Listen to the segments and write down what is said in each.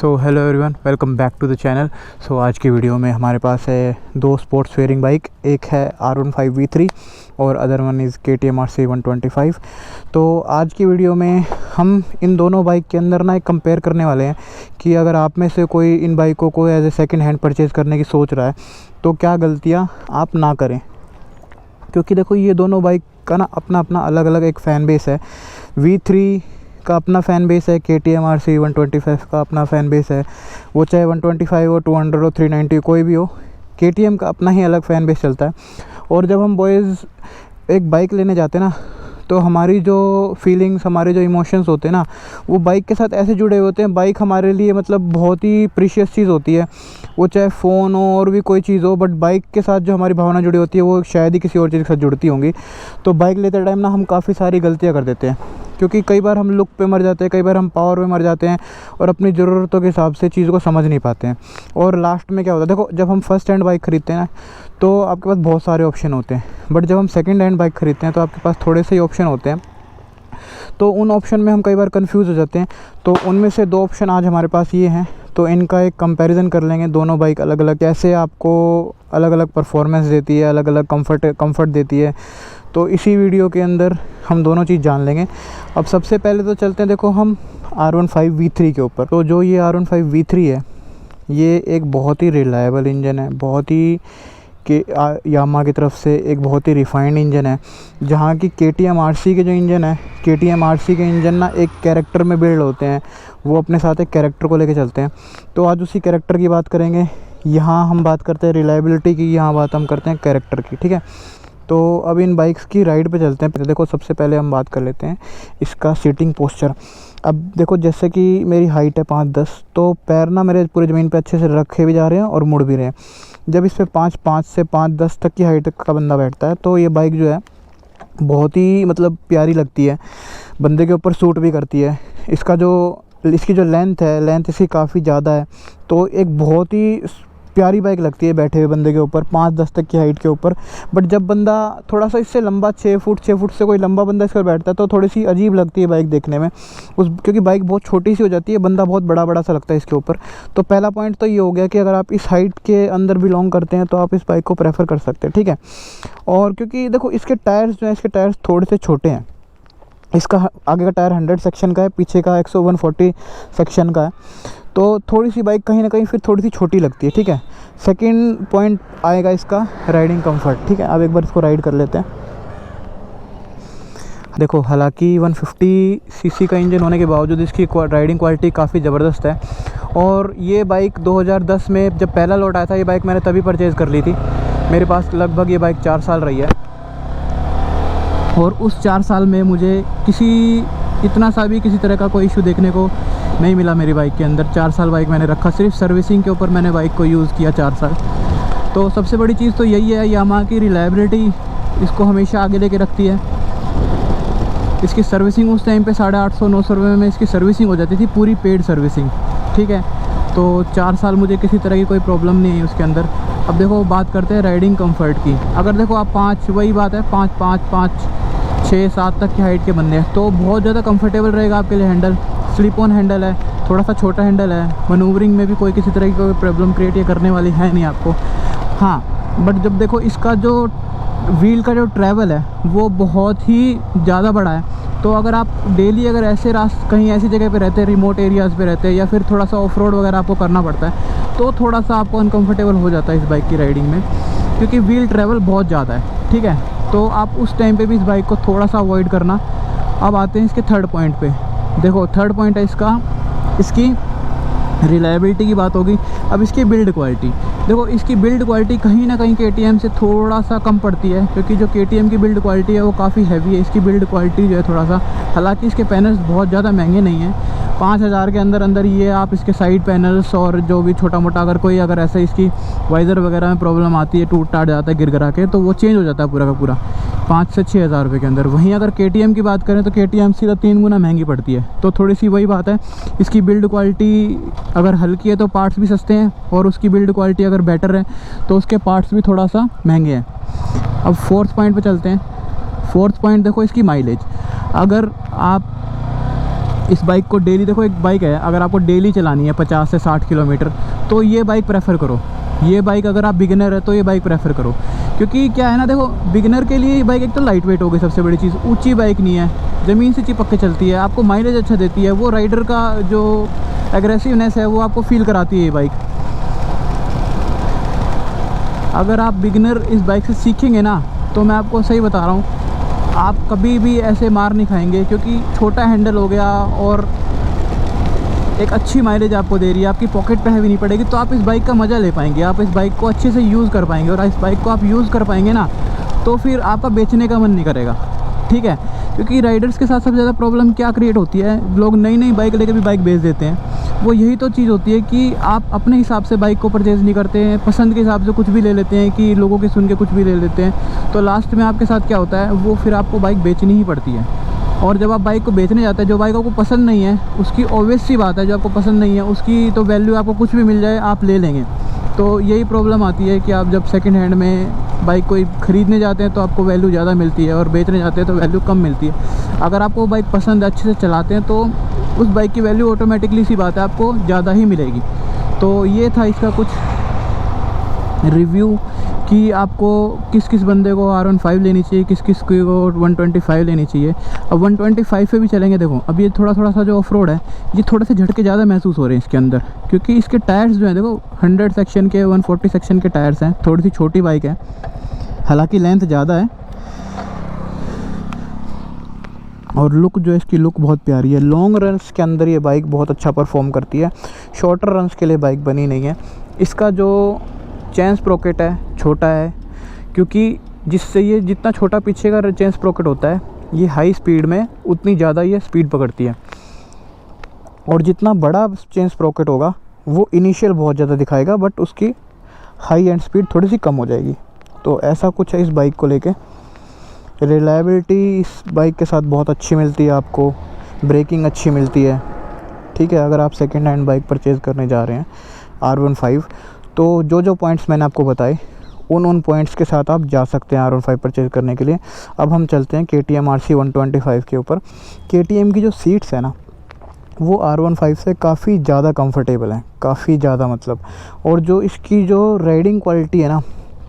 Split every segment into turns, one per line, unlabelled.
So hello everyone, welcome back to the channel. So आज की video में हमारे पास है दो स्पोर्ट्स फेयरिंग बाइक, एक है R15 V3 और other one is KTM RC 125। तो आज की वीडियो में हम इन दोनों बाइक के अंदर ना एक कंपेयर करने वाले हैं कि अगर आप में से कोई इन बाइकों को as a second hand purchase करने की सोच रहा है तो क्या गलतियाँ आप ना करें। क्योंकि देखो, ये दोनों बाइक का ना अपना अपना अलग अलग एक फ़ैन बेस है। V3 का अपना फ़ैन बेस है, KTM RC 125 का अपना फ़ैन बेस है। वो चाहे 125 हो, 200 हो, 390 कोई भी हो, KTM का अपना ही अलग फ़ैन बेस चलता है। और जब हम बॉयज़ एक बाइक लेने जाते हैं ना, तो हमारी जो फीलिंग्स, हमारे जो इमोशंस होते हैं ना, वो बाइक के साथ ऐसे जुड़े होते हैं। बाइक हमारे लिए मतलब बहुत ही प्रीशियस चीज़ होती है। वो चाहे फ़ोन हो और भी कोई चीज़ हो, बट बाइक के साथ जो हमारी भावना जुड़ी होती है वो शायद ही किसी और चीज़ के साथ जुड़ती होंगी। तो बाइक लेते टाइम ना हम काफ़ी सारी गलतियाँ कर देते हैं, क्योंकि कई बार हम लुक पे मर जाते हैं, कई बार हम पावर पे मर जाते हैं और अपनी ज़रूरतों के हिसाब से चीज़ को समझ नहीं पाते हैं। और लास्ट में क्या होता है, देखो, जब हम फर्स्ट हैंड बाइक ख़रीदते हैं ना, तो आपके पास बहुत सारे ऑप्शन होते हैं। बट जब हम सेकंड हैंड बाइक ख़रीदते हैं तो आपके पास थोड़े से ही ऑप्शन होते हैं। तो उन ऑप्शन में हम कई बार कंफ्यूज हो जाते हैं। तो उनमें से दो ऑप्शन आज हमारे पास ये हैं, तो इनका एक कंपैरिजन कर लेंगे। दोनों बाइक अलग अलग कैसे आपको अलग अलग परफॉर्मेंस देती है, अलग अलग कंफर्ट देती है। तो इसी वीडियो के अंदर हम दोनों चीज़ जान लेंगे। अब सबसे पहले तो चलते हैं, देखो, हम R15 V3 के ऊपर। तो जो ये R15 V3 है, ये एक बहुत ही रिलायबल इंजन है, बहुत ही यामा की तरफ से एक बहुत ही रिफाइंड इंजन है। जहाँ की KTM RC के जो इंजन है, KTM RC के इंजन ना एक कैरेक्टर में बिल्ड होते हैं, वो अपने साथ एक कैरेक्टर को लेके चलते हैं। तो आज उसी कैरेक्टर की बात करेंगे। यहाँ हम बात करते हैं रिलायबिलिटी की, यहाँ बात हम करते हैं कैरेक्टर की, ठीक है। तो अब इन बाइक्स की राइड पे चलते हैं। देखो, सबसे पहले हम बात कर लेते हैं इसका सीटिंग पोस्चर। अब देखो, जैसे कि मेरी हाइट है 5'10", तो पैर ना मेरे पूरे ज़मीन पे अच्छे से रखे भी जा रहे हैं और मुड़ भी रहे हैं। जब इस पर 5'5" से 5'10" तक की हाइट का बंदा बैठता है तो ये बाइक जो है बहुत ही मतलब प्यारी लगती है, बंदे के ऊपर सूट भी करती है। इसकी जो लेंथ इसकी काफ़ी ज़्यादा है, तो एक बहुत ही प्यारी बाइक लगती है बैठे हुए बंदे के ऊपर 5'10" तक की हाइट के ऊपर। बट जब बंदा थोड़ा सा इससे लंबा 6 फुट से कोई लंबा बंदा इस पर बैठता है तो थोड़ी सी अजीब लगती है बाइक देखने में, क्योंकि बाइक बहुत छोटी सी हो जाती है, बंदा बहुत बड़ा बड़ा सा लगता है इसके ऊपर। तो पहला पॉइंट तो ये हो गया कि अगर आप इस हाइट के अंदर बिलोंग करते हैं तो आप इस बाइक को प्रेफर कर सकते हैं, ठीक है। और क्योंकि देखो, इसके टायर्स जो हैं, इसके टायर्स थोड़े से छोटे हैं। इसका आगे का टायर 100 सेक्शन का है, पीछे का 140 सेक्शन का है। तो थोड़ी सी बाइक कहीं ना कहीं फिर थोड़ी सी छोटी लगती है, ठीक है। सेकंड पॉइंट आएगा इसका राइडिंग कंफर्ट, ठीक है। अब एक बार इसको राइड कर लेते हैं। देखो, हालांकि 150 सीसी का इंजन होने के बावजूद इसकी राइडिंग क्वालिटी काफ़ी ज़बरदस्त है। और ये बाइक 2010 में जब पहला लॉट आया था, ये बाइक मैंने तभी परचेज़ कर ली थी। मेरे पास लगभग ये बाइक 4 साल रही है, और उस 4 साल में मुझे इतना सा भी किसी तरह का कोई इशू देखने को नहीं मिला मेरी बाइक के अंदर। 4 साल बाइक मैंने रखा, सिर्फ सर्विसिंग के ऊपर मैंने बाइक को यूज़ किया 4 साल। तो सबसे बड़ी चीज़ तो यही है, यामाहा की रिलायबिलिटी इसको हमेशा आगे लेके रखती है। इसकी सर्विसिंग उस टाइम पे 850-900 रुपये में इसकी सर्विसिंग हो जाती थी, पूरी पेड सर्विसिंग, ठीक है। तो 4 साल मुझे किसी तरह की कोई प्रॉब्लम नहीं है उसके अंदर। अब देखो, बात करते हैं राइडिंग कंफर्ट की। अगर देखो आप 5'5", 6-7 तक की हाइट के बंदे हैं तो बहुत ज़्यादा कंफर्टेबल रहेगा आपके लिए। हैंडल स्लिप ऑन हैंडल है, थोड़ा सा छोटा हैंडल है, मनूवरिंग में भी कोई किसी तरह की कोई प्रॉब्लम क्रिएट ये करने वाली है नहीं आपको। हाँ, बट जब देखो इसका जो व्हील का जो ट्रैवल है वो बहुत ही ज़्यादा बड़ा है। तो अगर आप डेली अगर ऐसे कहीं ऐसी जगह पे रहते हैं, रिमोट एरियाज़ पे रहते हैं, या फिर थोड़ा सा ऑफ रोड वगैरह आपको करना पड़ता है, तो थोड़ा सा आपको अनकम्फर्टेबल हो जाता है इस बाइक की राइडिंग में, क्योंकि व्हील ट्रैवल बहुत ज़्यादा है, ठीक है। तो आप उस टाइम पे भी इस बाइक को थोड़ा सा अवॉइड करना। अब आते हैं इसके थर्ड पॉइंट पे। देखो, थर्ड पॉइंट है इसकी रिलायबिलिटी की बात होगी। अब इसकी बिल्ड क्वालिटी, देखो, इसकी बिल्ड क्वालिटी कहीं ना कहीं KTM से थोड़ा सा कम पड़ती है, क्योंकि जो KTM की बिल्ड क्वालिटी है वो काफ़ी हैवी है। इसकी बिल्ड क्वालिटी जो है थोड़ा सा, हालांकि इसके पैनल्स बहुत ज़्यादा महंगे नहीं हैं, 5000 के अंदर ये आप इसके साइड पैनल्स और जो भी छोटा मोटा अगर ऐसे इसकी वाइज़र वगैरह में प्रॉब्लम आती है, टूट टाट जाता है गिर गिरा के, तो वो चेंज हो जाता है पूरा का पूरा 5 से 6 हज़ार रुपये के अंदर। वहीं अगर KTM की बात करें तो KTM सीधा 3 गुना महंगी पड़ती है। तो थोड़ी सी वही बात है, इसकी बिल्ड क्वालिटी अगर हल्की है तो पार्ट्स भी सस्ते हैं, और उसकी बिल्ड क्वालिटी अगर बेटर है तो उसके पार्ट्स भी थोड़ा सा महंगे हैं। अब फोर्थ पॉइंट पे चलते हैं। फोर्थ पॉइंट देखो, इसकी माइलेज। अगर आप इस बाइक को डेली, देखो एक बाइक है, अगर आपको डेली चलानी है 50 से 60 किलोमीटर तो ये बाइक प्रेफर करो। ये बाइक अगर आप बिगिनर है तो ये बाइक प्रेफर करो, क्योंकि क्या है ना, देखो बिगिनर के लिए ये बाइक एक तो लाइट वेट होगी, सबसे बड़ी चीज़, ऊंची बाइक नहीं है, ज़मीन से चिपक के चलती है, आपको माइलेज अच्छा देती है, वो राइडर का जो एग्रेसिवनेस है वो आपको फील कराती है ये बाइक। अगर आप बिगिनर इस बाइक से सीखेंगे ना तो मैं आपको सही बता रहा हूँ, आप कभी भी ऐसे मार नहीं खाएंगे, क्योंकि छोटा हैंडल हो गया और एक अच्छी माइलेज आपको दे रही है, आपकी पॉकेट पे हैवी नहीं पड़ेगी, तो आप इस बाइक का मज़ा ले पाएंगे, आप इस बाइक को अच्छे से यूज़ कर पाएंगे। और इस बाइक को आप यूज़ कर पाएंगे ना तो फिर आपका बेचने का मन नहीं करेगा, ठीक है। क्योंकि राइडर्स के साथ सबसे ज़्यादा प्रॉब्लम क्या क्रिएट होती है, लोग नई नई बाइक लेकर भी बाइक बेच देते हैं। वो यही तो चीज़ होती है कि आप अपने हिसाब से बाइक को परचेज़ नहीं करते हैं, पसंद के हिसाब से कुछ भी ले लेते हैं, कि लोगों की सुन के कुछ भी ले लेते हैं, तो लास्ट में आपके साथ क्या होता है, वो फिर आपको बाइक बेचनी ही पड़ती है। और जब आप बाइक को बेचने जाते हैं, जो बाइक आपको पसंद नहीं है उसकी ऑब्वियस सी बात है, जो आपको पसंद नहीं है उसकी तो वैल्यू आपको कुछ भी मिल जाए आप ले लेंगे। तो यही प्रॉब्लम आती है कि आप जब सेकंड हैंड में बाइक कोई ख़रीदने जाते हैं तो आपको वैल्यू ज़्यादा मिलती है और बेचने जाते हैं तो वैल्यू कम मिलती है। अगर आपको बाइक पसंद है, अच्छे से चलाते हैं, तो उस बाइक की वैल्यू ऑटोमेटिकली सी बात है आपको ज़्यादा ही मिलेगी। तो ये था इसका कुछ रिव्यू कि आपको किस किस बंदे को R15 लेनी चाहिए, किस किस को 125 लेनी चाहिए। अब 125 पे भी चलेंगे। देखो अब ये थोड़ा सा जो ऑफ रोड है, ये थोड़े से झटके ज़्यादा महसूस हो रहे हैं इसके अंदर, क्योंकि इसके टायर्स जो हैं, देखो 100 सेक्शन के 140 सेक्शन के टायर्स हैं, थोड़ी सी छोटी बाइक है, हालांकि लेंथ ज़्यादा है और लुक जो है इसकी लुक बहुत प्यारी है। लॉन्ग रन्स के अंदर ये बाइक बहुत अच्छा परफॉर्म करती है, शॉर्टर रन्स के लिए बाइक बनी नहीं है। इसका जो चेन स्प्रॉकेट है छोटा है, क्योंकि जिससे ये जितना छोटा पीछे का चेन स्प्रॉकेट होता है, ये हाई स्पीड में उतनी ज़्यादा ये स्पीड पकड़ती है, और जितना बड़ा चेन स्प्रॉकेट होगा वो इनिशियल बहुत ज़्यादा दिखाएगा, बट उसकी हाई एंड स्पीड थोड़ी सी कम हो जाएगी। तो ऐसा कुछ है इस बाइक को लेके। रिलायबिलिटी इस बाइक के साथ बहुत अच्छी मिलती है आपको, ब्रेकिंग अच्छी मिलती है, ठीक है। अगर आप सेकेंड हैंड बाइक परचेज़ करने जा रहे हैं R15, तो जो पॉइंट्स मैंने आपको बताए उन पॉइंट्स के साथ आप जा सकते हैं R15 परचेज़ करने के लिए। अब हम चलते हैं KTM RC 125 के ऊपर। KTM की जो सीट्स है ना, वो R15 से काफ़ी ज़्यादा कंफर्टेबल है, काफ़ी ज़्यादा मतलब। और जो इसकी जो राइडिंग क्वालिटी है ना,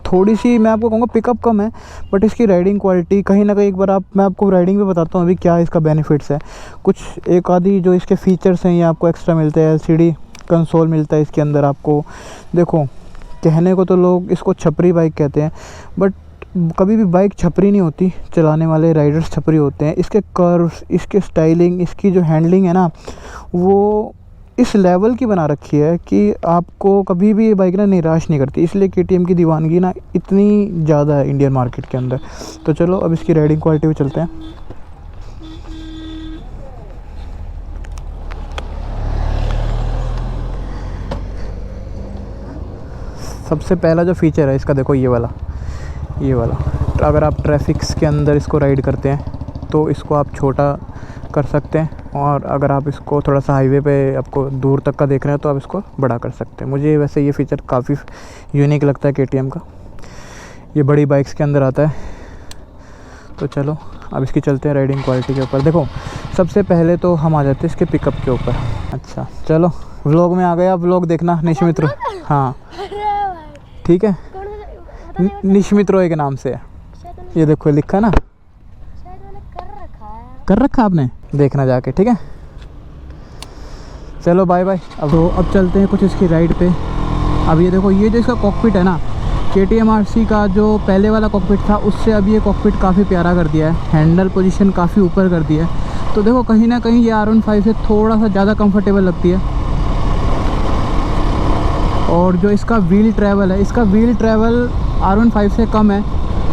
थोड़ी सी मैं आपको कहूँगा पिकअप कम है, बट इसकी राइडिंग क्वालिटी कहीं ना कहीं, एक बार मैं आपको राइडिंग पे बताता हूँ अभी क्या इसका बेनिफिट्स है। कुछ एक आधी जो इसके फीचर्स हैं ये आपको एक्स्ट्रा मिलते हैं। LCD कंसोल मिलता है इसके अंदर आपको। देखो कहने को तो लोग इसको छपरी बाइक कहते हैं, बट कभी भी बाइक छपरी नहीं होती, चलाने वाले राइडर्स छपरी होते हैं। इसके कर्व्स, इसके स्टाइलिंग, इसकी जो हैंडलिंग है ना, वो इस लेवल की बना रखी है कि आपको कभी भी ये बाइक ना निराश नहीं करती। इसलिए KTM की दीवानगी ना इतनी ज़्यादा है इंडियन मार्केट के अंदर। तो चलो अब इसकी राइडिंग क्वालिटी पे चलते हैं। सबसे पहला जो फीचर है इसका, देखो ये वाला अगर आप ट्रैफिक्स के अंदर इसको राइड करते हैं तो इसको आप छोटा कर सकते हैं, और अगर आप इसको थोड़ा सा हाईवे पे आपको दूर तक का देख रहे हैं तो आप इसको बड़ा कर सकते हैं। मुझे वैसे ये फ़ीचर काफ़ी यूनिक लगता है KTM का, ये बड़ी बाइक्स के अंदर आता है। तो चलो अब इसकी चलते हैं राइडिंग क्वालिटी के ऊपर। देखो सबसे पहले तो हम आ जाते हैं इसके पिकअप के ऊपर। अच्छा चलो व्लॉग में आ गया, व्लॉग देखना निश मित्रो, हाँ ठीक है, निश मित्रो के नाम से है। ये देखो लिखा ना, कर रखा आपने, देखना जाके, ठीक है। चलो बाय बाय। अब चलते हैं कुछ इसकी राइड पे। अब ये देखो, ये जो इसका कॉकपिट है ना, KTM RC का जो पहले वाला कॉकपिट था उससे अब ये कॉकपिट काफ़ी प्यारा कर दिया है, हैंडल पोजीशन काफ़ी ऊपर कर दिया है। तो देखो कहीं ना कहीं ये R15 से थोड़ा सा ज़्यादा कंफर्टेबल लगती है। और जो इसका व्हील ट्रैवल है, इसका व्हील ट्रैवल R15 से कम है,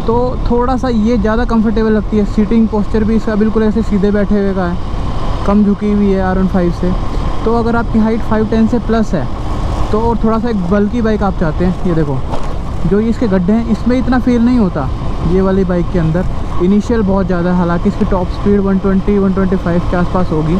तो थोड़ा सा ये ज़्यादा कंफर्टेबल लगती है। सीटिंग पोस्चर भी इसका बिल्कुल ऐसे सीधे बैठे हुए का है, कम झुकी हुई है R15 से। तो अगर आपकी हाइट 5'10" से प्लस है तो, और थोड़ा सा एक बल्की बाइक आप चाहते हैं, ये देखो जो इसके गड्ढे हैं इसमें इतना फील नहीं होता ये वाली बाइक के अंदर। इनिशियल बहुत ज़्यादा है, हालांकि इसकी टॉप स्पीड 120-125 के आसपास होगी,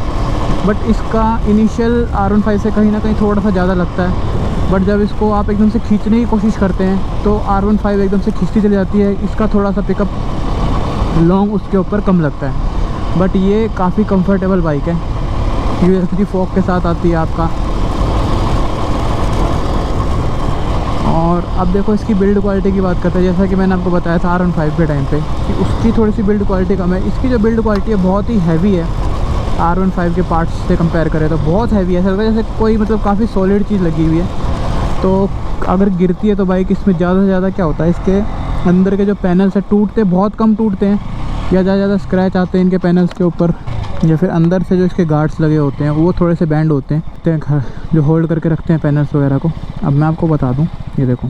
बट इसका इनिशियल R15 से कहीं ना कहीं थोड़ा सा ज़्यादा लगता है। बट जब इसको आप एकदम से खींचने की कोशिश करते हैं तो R15 एकदम से खींचती चली जाती है, इसका थोड़ा सा पिकअप लॉन्ग उसके ऊपर कम लगता है। बट ये काफ़ी कंफर्टेबल बाइक है, USB फोक के साथ आती है आपका। और अब देखो इसकी बिल्ड क्वालिटी की बात करते हैं। जैसा कि मैंने आपको बताया था R15 के टाइम पे कि उसकी थोड़ी सी बिल्ड क्वालिटी कम है। इसकी जो बिल्ड क्वालिटी है बहुत ही हैवी है। R15 के पार्ट्स से कंपेयर करें तो बहुत हैवी है, ऐसा लगता है जैसे कोई मतलब काफ़ी सॉलिड चीज़ लगी हुई है। तो अगर गिरती है तो बाइक इसमें ज़्यादा से ज़्यादा क्या होता है, इसके अंदर के जो पैनल्स है टूटते बहुत कम टूटते हैं, या ज़्यादा स्क्रैच आते हैं इनके पैनल्स के ऊपर, या फिर अंदर से जो इसके गार्ड्स लगे होते हैं वो थोड़े से बैंड होते हैं जो होल्ड करके रखते हैं पैनल्स वगैरह को। अब मैं आपको बता दूं, ये देखो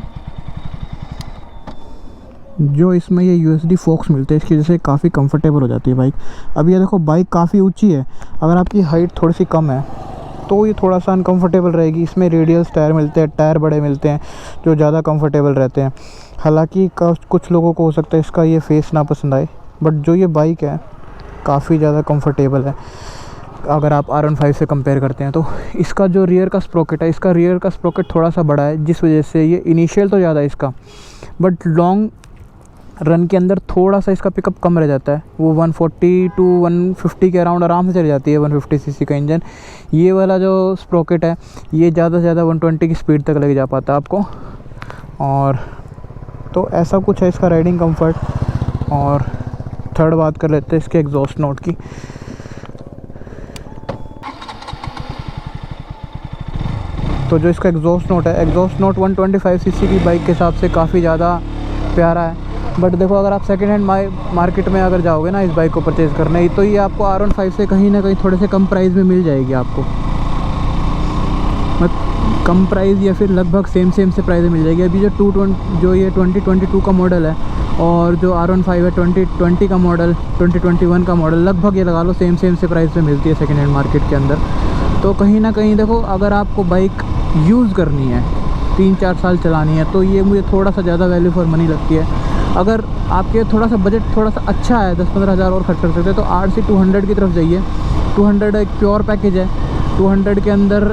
जो इसमें ये USB फोक्स मिलते हैं इसकी वजह से काफ़ी कंफर्टेबल हो जाती है बाइक। अब ये देखो बाइक काफ़ी ऊंची है, अगर आपकी हाइट थोड़ी सी कम है तो ये थोड़ा सा अनकंफर्टेबल रहेगी। इसमें रेडियल टायर मिलते हैं, टायर बड़े मिलते हैं जो ज़्यादा कंफर्टेबल रहते हैं। हालांकि कुछ लोगों को हो सकता है इसका ये फेस ना पसंद आए, बट जो ये बाइक है काफ़ी ज़्यादा कंफर्टेबल है अगर आप R15 से कंपेयर करते हैं तो। इसका जो रियर का स्प्रोकेट है, इसका रियर का स्प्रोकेट थोड़ा सा बड़ा है, जिस वजह से ये इनिशियल तो ज़्यादा है इसका, बट लॉन्ग रन के अंदर थोड़ा सा इसका पिकअप कम रह जाता है। वो 140 टू 150 के अराउंड आराम से चली जाती है 150 सीसी का इंजन। ये वाला जो स्प्रोकेट है ये ज़्यादा से ज़्यादा 120 की स्पीड तक लेके जा पाता है आपको। और तो ऐसा कुछ है इसका राइडिंग कंफर्ट। और थर्ड बात कर लेते हैं इसके एग्जॉस्ट नोट की। तो जो इसका एग्जॉस्ट नोट है, एग्जॉस्ट नोट 125 सीसी की बाइक के हिसाब से काफ़ी ज़्यादा प्यारा है। बट देखो अगर आप सेकेंड हैंड मार्केट में अगर जाओगे ना इस बाइक को परचेज़ करने, तो ये आपको R15 से कहीं ना कहीं थोड़े से कम प्राइस में मिल जाएगी आपको। कम प्राइस या फिर लगभग सेम से प्राइस में मिल जाएगी। अभी जो ये 2022 का मॉडल है और जो R15 है 2020 का मॉडल, 2021 का मॉडल, लगभग ये लगा लो सेम से प्राइस में मिलती है सेकेंड हैंड मार्केट के अंदर। तो कहीं ना कहीं देखो अगर आपको बाइक यूज़ करनी है, 3-4 साल चलानी है, तो ये मुझे थोड़ा सा ज़्यादा वैल्यू फॉर मनी लगती है। अगर आपके थोड़ा सा बजट थोड़ा सा अच्छा है, 10-15 हज़ार और खर्च कर सकते हैं, तो RC 200 की तरफ जाइए। 200 एक प्योर पैकेज है। 200 के अंदर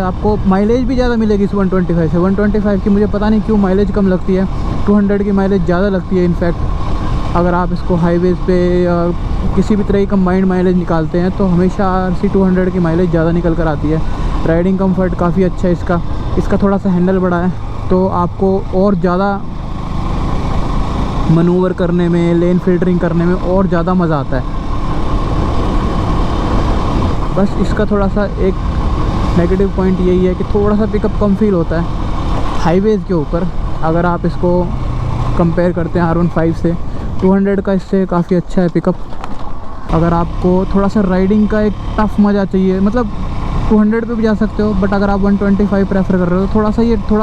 आपको माइलेज भी ज़्यादा मिलेगी इस 125 से। 125 की मुझे पता नहीं क्यों माइलेज कम लगती है, 200 की माइलेज ज़्यादा लगती है। इनफैक्ट अगर आप इसको हाईवेज़ पे या किसी भी तरह की कंबाइंड माइलेज निकालते हैं तो हमेशा RC 200 की माइलेज ज़्यादा निकल कर आती है। राइडिंग कंफर्ट काफ़ी अच्छा है इसका थोड़ा सा हैंडल बड़ा है, तो आपको और ज़्यादा मनूवर करने में, लेन फिल्टरिंग करने में और ज़्यादा मज़ा आता है। बस इसका थोड़ा सा एक नेगेटिव पॉइंट यही है कि थोड़ा सा पिकअप कम फील होता है हाईवेज़ के ऊपर। अगर आप इसको कंपेयर करते हैं R15 से, 200 का इससे काफ़ी अच्छा है पिकअप। अगर आपको थोड़ा सा राइडिंग का एक टफ मज़ा चाहिए, मतलब 200 पे भी जा सकते हो, बट अगर आप 125 प्रेफर कर रहे हो, थोड़ा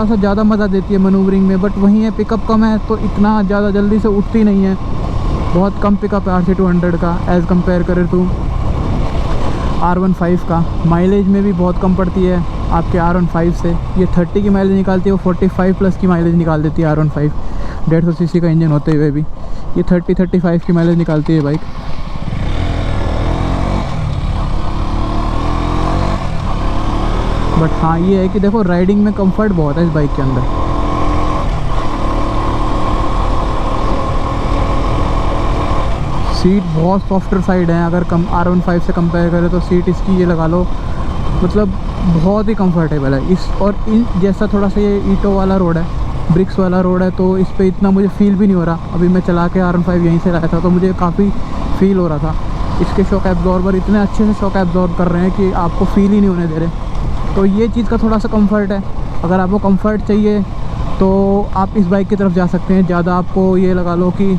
सा ज़्यादा मज़ा देती है मनूवरिंग में। बट वहीं है पिकअप कम है तो इतना ज़्यादा जल्दी से उठती नहीं है, बहुत कम पिकअप है RC 200 का एज़ कम्पेयर करें तो R15 का। माइलेज में भी बहुत कम पड़ती है आपके R15 से। ये 30 की माइलेज निकालती है, वो 45 प्लस की माइलेज निकाल देती है R15। 150 सीसी का इंजन होते हुए भी ये 30-35 की माइलेज निकालती है बाइक। बट हाँ ये है कि देखो राइडिंग में कंफर्ट बहुत है इस बाइक के अंदर। सीट बहुत सॉफ्टर साइड है, अगर कम R15 से कंपेयर करें तो सीट इसकी ये लगा लो मतलब बहुत ही कंफर्टेबल है। और इन जैसा थोड़ा सा ये ईंटों वाला रोड है, ब्रिक्स वाला रोड है, तो इस पे इतना मुझे फील भी नहीं हो रहा। अभी मैं चला के R15 यहीं से लाया था तो मुझे काफ़ी फील हो रहा था। इसके शॉक एब्जॉर्बर इतने अच्छे से शॉक एब्जॉर्ब कर रहे हैं कि आपको फील ही नहीं होने दे रहे। तो ये चीज़ का थोड़ा सा कंफर्ट है। अगर आपको कंफर्ट चाहिए तो आप इस बाइक की तरफ जा सकते हैं। ज़्यादा आपको ये लगा लो कि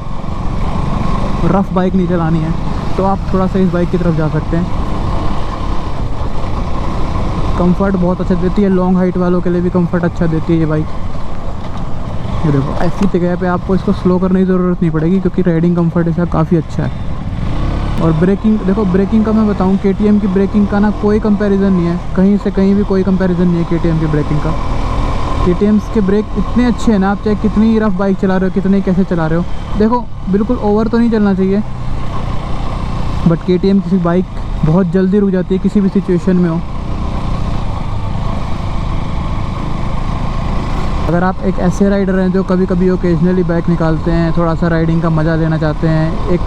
रफ़ बाइक नहीं चलानी है तो आप थोड़ा सा इस बाइक की तरफ जा सकते हैं। कंफर्ट बहुत अच्छा देती है, लॉन्ग हाइट वालों के लिए भी कंफर्ट अच्छा देती है ये बाइक। ये देखो ऐसी जगह पे आपको इसको स्लो करने की ज़रूरत नहीं पड़ेगी क्योंकि राइडिंग कंफर्ट इसका काफ़ी अच्छा है। और ब्रेकिंग देखो, ब्रेकिंग का मैं बताऊं, KTM की ब्रेकिंग का ना कोई कंपैरिजन नहीं है, कहीं से कहीं भी कोई कंपैरिजन नहीं है KTM की ब्रेकिंग का। KTM के ब्रेक इतने अच्छे हैं ना, आप चाहे कितनी रफ़ बाइक चला रहे हो, कितने कैसे चला रहे हो, देखो बिल्कुल ओवर तो नहीं चलना चाहिए, बट KTM किसी बाइक बहुत जल्दी रुक जाती है किसी भी सिचुएशन में हो। अगर आप एक ऐसे राइडर हैं जो कभी कभी ओकेजनली बाइक निकालते हैं, थोड़ा सा राइडिंग का मज़ा लेना चाहते हैं, एक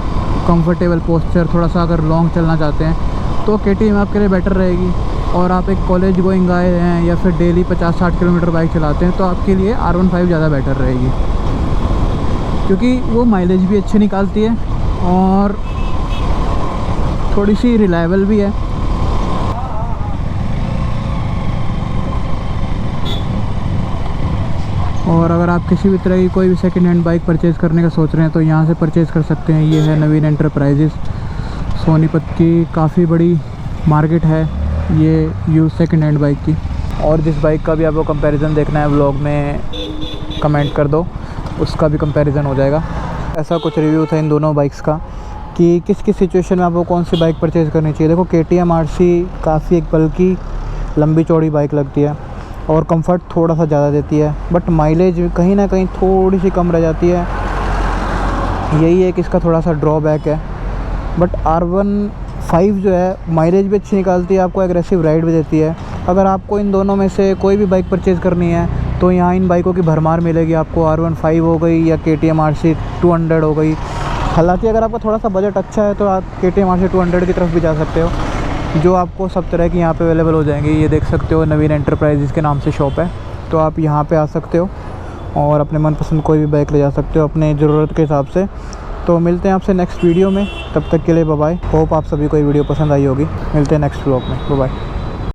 कंफर्टेबल पोस्चर, थोड़ा सा अगर लॉन्ग चलना चाहते हैं, तो KTM आपके लिए बेटर रहेगी। और आप एक कॉलेज गोइंग आए हैं या फिर डेली 50-60 किलोमीटर बाइक चलाते हैं तो आपके लिए R15 ज़्यादा बेटर रहेगी, क्योंकि वो माइलेज भी अच्छी निकालती है और थोड़ी सी रिलायबल भी है। और अगर आप किसी भी तरह की कोई भी सेकेंड हैंड बाइक परचेज़ करने का सोच रहे हैं तो यहाँ से परचेज़ कर सकते हैं। ये है नवीन एंटरप्राइजेस, सोनीपत की काफ़ी बड़ी मार्केट है ये यूज़ सेकेंड हैंड बाइक की। और जिस बाइक का भी आपको कंपैरिजन देखना है व्लॉग में कमेंट कर दो, उसका भी कंपैरिजन हो जाएगा। ऐसा कुछ रिव्यू था इन दोनों बाइक्स का कि किस किस सिचुएशन में आपको कौन सी बाइक परचेज़ करनी चाहिए। देखो KTM RC काफ़ी एक बल्कि लंबी चौड़ी बाइक लगती है और कंफर्ट थोड़ा सा ज़्यादा देती है, बट माइलेज कहीं ना कहीं थोड़ी सी कम रह जाती है। यही है कि इसका थोड़ा सा ड्रॉबैक है। बट R15 जो है माइलेज भी अच्छी निकालती है, आपको एग्रेसिव राइड भी देती है। अगर आपको इन दोनों में से कोई भी बाइक परचेज़ करनी है तो यहाँ इन बाइकों की भरमार मिलेगी आपको। R15 हो गई या KTM RC 200 हो गई। हालांकि अगर आपका थोड़ा सा बजट अच्छा है तो आप KTM RC 200 की तरफ भी जा सकते हो, जो आपको सब तरह की यहाँ पे अवेलेबल हो जाएंगी। ये देख सकते हो नवीन एंटरप्राइजेस के नाम से शॉप है, तो आप यहाँ पे आ सकते हो और अपने मनपसंद कोई भी बाइक ले जा सकते हो अपने ज़रूरत के हिसाब से। तो मिलते हैं आपसे नेक्स्ट वीडियो में, तब तक के लिए बाय बाय। होप आप सभी को ये वीडियो पसंद आई होगी। मिलते हैं नेक्स्ट व्लॉग में, बाय बाय।